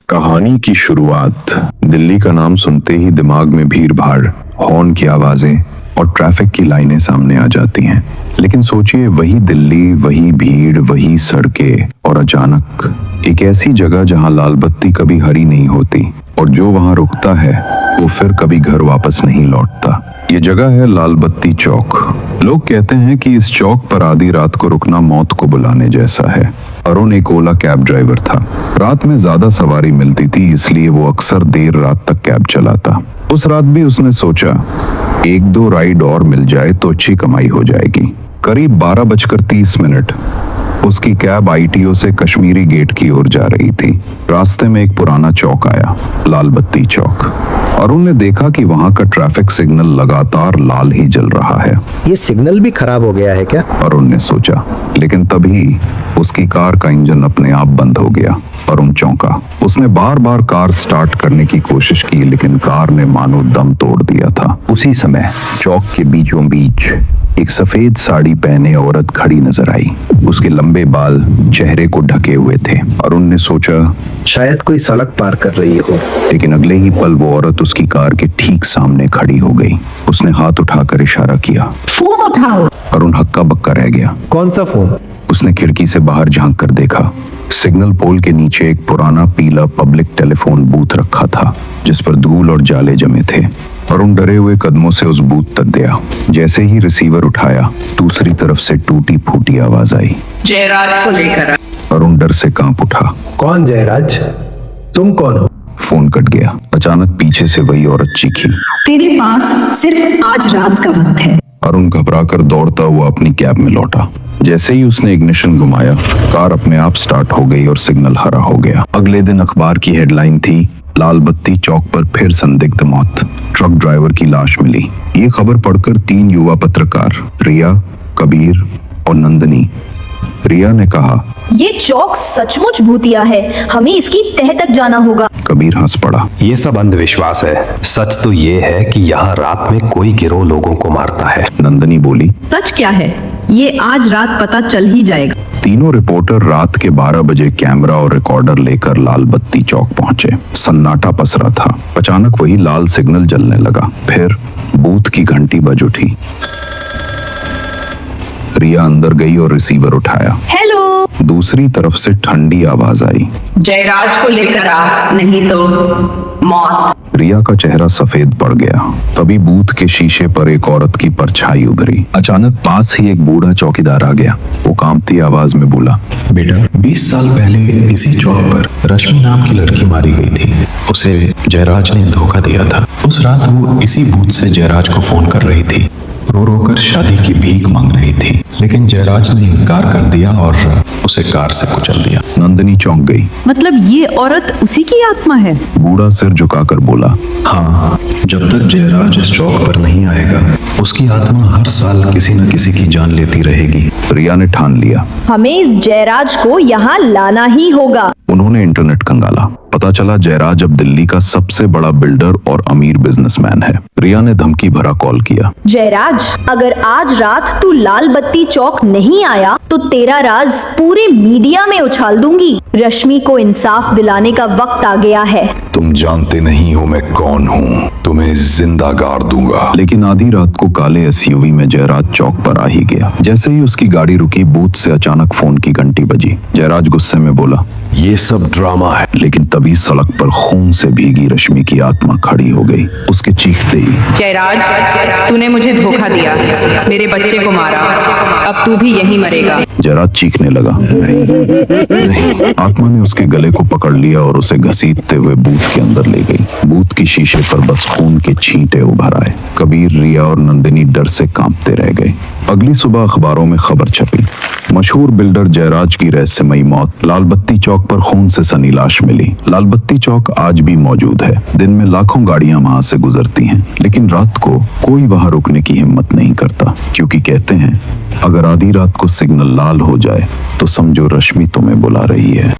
कहानी की शुरुआत। दिल्ली का नाम सुनते ही दिमाग में भीड़ भाड़, हॉर्न की आवाजें और ट्रैफिक की लाइनें सामने आ जाती हैं। लेकिन सोचिए, वही दिल्ली, वही भीड़, वही सड़कें और अचानक एक ऐसी जगह जहां लाल बत्ती कभी हरी नहीं होती और जो वहां रुकता है वो फिर कभी घर वापस नहीं लौटता। ये जगह है लाल बत्ती चौक। लोग कहते हैं कि इस चौक पर आधी रात को रुकना मौत को बुलाने जैसा है। अरुण एक ओला कैब ड्राइवर था। रात में ज्यादा सवारी मिलती थी, इसलिए वो अक्सर देर रात तक कैब चलाता। उस रात भी उसने सोचा, एक दो राइड और मिल जाए तो अच्छी कमाई हो जाएगी। करीब 12:30 उसकी कैब आईटीओ से कश्मीरी गेट की ओर जा रही थी। रास्ते में एक पुराना चौक आया, लाल बत्ती चौक। अरुण ने देखा कि वहां का ट्रैफिक सिग्नल लगातार लाल ही जल रहा है। ये सिग्नल भी खराब हो गया है क्या? अरुण ने सोचा, लेकिन तभी उसकी कार का इंजन अपने आप बंद हो गया। अरुण चौंका। उसने बार बार कार स्टार्ट करने की कोशिश की, लेकिन कार ने मानो दम तोड़ दिया था। उसी समय चौक के बीचों बीच एक सफेद साड़ी पहने औरत खड़ी नजर आई। उसके लंबे बाल चेहरे को ढके हुए थे। अरुण ने सोचा, शायद कोई सड़क पार कर रही हो। लेकिन अगले ही पल वो औरत उसकी कार के ठीक सामने खड़ी हो गई। उसने हाथ उठाकर इशारा किया, फोन उठाओ। अरुण हक्का बक्का रह गया। कौन सा फोन? उसने खिड़की से बाहर झांक कर देखा। सिग्नल पोल के नीचे एक पुराना पीला पब्लिक टेलीफोन बूथ रखा था, जिस पर धूल और जाले जमे थे। अरुण डरे हुए कदमों से उस बूथ तक गया। जैसे ही रिसीवर उठाया, दूसरी तरफ से टूटी फूटी आवाज आई, जयराज को लेकर। अरुण डर से कांप उठा। कौन जयराज? तुम कौन हो? फोन कट गया। अचानक पीछे से वही औरत चीखी, तेरे पास सिर्फ आज रात का वक्त है। अरुण घबराकर दौड़ता हुआ अपनी कैब में लौटा। जैसे ही उसने इग्निशन घुमाया, कार अपने आप स्टार्ट हो गई और सिग्नल हरा हो गया। अगले दिन अखबार की हेडलाइन थी, लाल बत्ती चौक पर फिर संदिग्ध मौत, ट्रक ड्राइवर की लाश मिली। ये खबर पढ़कर 3 युवा पत्रकार, रिया, कबीर और नंदनी। रिया ने कहा, ये चौक सचमुच भूतिया है, हमें इसकी तह तक जाना होगा। कबीर हंस पड़ा, ये सब अंधविश्वास है। सच तो ये है कि यहाँ रात में कोई गिरोह लोगों को मारता है। नंदनी बोली, सच क्या है ये आज रात पता चल ही जाएगा। तीनों रिपोर्टर रात के 12 बजे कैमरा और रिकॉर्डर लेकर लाल बत्ती चौक पहुंचे। सन्नाटा पसरा था। अचानक वही लाल सिग्नल जलने लगा। फिर बूथ की घंटी बज उठी। रिया अंदर गई और रिसीवर उठाया। हेलो। दूसरी तरफ से ठंडी आवाज आई, जयराज को लेकर आ, नहीं तो मौत। रिया का चेहरा सफेद पड़ गया। तभी बूथ के शीशे पर एक औरत की परछाई उभरी। अचानक पास ही एक बूढ़ा चौकीदार आ गया। वो कांपती आवाज में बोला, बेटा, 20 साल पहले इसी चौक पर रश्मि नाम की लड़की मारी गई थी। उसे जयराज ने धोखा दिया था। उस रात वो इसी बूथ से जयराज को फोन कर रही थी। रो रो कर शादी की भीख मांग रही थी, लेकिन जयराज ने इनकार कर दिया और उसे कार से कुचल दिया। नंदनी चौंक गई। मतलब ये औरत उसी की आत्मा है? बूढ़ा सिर झुकाकर बोला, हाँ, जब तक जयराज इस चौक पर नहीं आएगा, उसकी आत्मा हर साल किसी न किसी की जान लेती रहेगी। रिया ने ठान लिया, हमें इस जयराज को यहाँ लाना ही होगा। उन्होंने इंटरनेट खंगाला। पता चला जयराज अब दिल्ली का सबसे बड़ा बिल्डर और अमीर बिजनेसमैन है। रिया ने धमकी भरा कॉल किया, जयराज, अगर आज रात तू लाल बत्ती चौक नहीं आया तो तेरा राज पूरे मीडिया में उछाल दूंगी। रश्मि को इंसाफ दिलाने का वक्त आ गया है। तुम जानते नहीं हो मैं कौन हूँ, तुम्हें जिंदा गाड़ दूंगा। लेकिन आधी रात को काले एसयूवी में जयराज चौक पर आ ही गया। जैसे ही उसकी गाड़ी रुकी, बूथ से अचानक फोन की घंटी बजी। जयराज गुस्से में बोला, ये सब ड्रामा है। लेकिन तभी सड़क पर खून से भीगी रश्मि की आत्मा खड़ी हो गई। उसके चीखते ही, जयराज, तूने मुझे धोखा दिया, मेरे बच्चे को मारा, अब तू भी यहीं मरेगा। जयराज चीखने लगा। नहीं। आत्मा ने उसके गले को पकड़ लिया और उसे घसीटते हुए बूथ के अंदर ले गई। बूथ की शीशे पर बस खून के छींटे उभर आए। कबीर, रिया और नंदिनी डर से कांपते रह गए। अगली सुबह अखबारों में खबर छपी, मशहूर बिल्डर जयराज की रहस्यमयी मौत। लाल बत्ती चौक पर खून से सनी लाश मिली। लाल बत्ती चौक आज भी मौजूद है। दिन में लाखों गाड़ियां वहां से गुजरती हैं, लेकिन रात को कोई वहां रुकने की हिम्मत नहीं करता, क्योंकि कहते हैं, अगर आधी रात को सिग्नल लाल हो जाए तो समझो रश्मि तुम्हें बुला रही है।